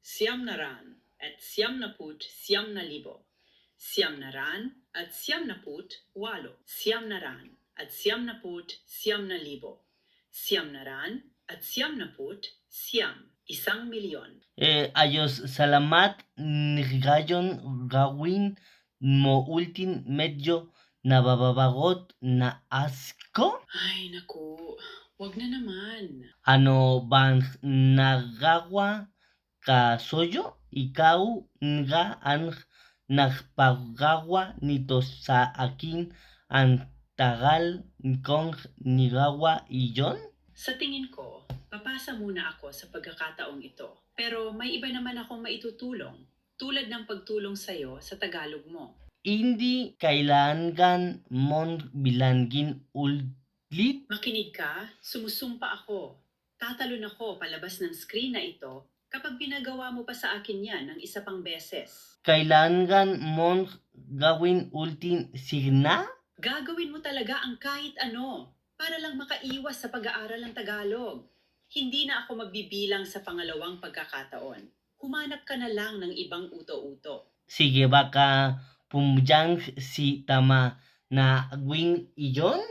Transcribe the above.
siyam na raan at siyam na put siyam na libo. Siyam na raan at siyam na put walo. Siyam na raan at siyam na put siyam na libo. Siyam na raan at siyam na put siyam. 1,000,000. Ayos salamat ngayon gawin mo ultin medyo nababagot na asko? Ay, naku. Wag na naman. Ano bang nagawa ka soyo? Ikaw nga ang nagpagawa nito sa akin. Ang tagal kong nigawa iyon? Sa tingin ko, papasa muna ako sa pagkakataong ito. Pero may iba naman akong maitutulong, tulad ng pagtulong sa'yo sa Tagalog mo. Hindi kailangan mong bilangin ulit. Makinig ka, sumusumpa ako. Tatalon ako palabas ng screen na ito kapag pinagawa mo pa sa akin yan ng isa pang beses. Kailangan mong gawin ultin signa? Gagawin mo talaga ang kahit ano para lang makaiwas sa pag-aaral ng Tagalog. Hindi na ako magbibilang sa pangalawang pagkakataon. Humanap ka na lang ng ibang uto-uto. Sige baka pumjang si tama na gawin iyon?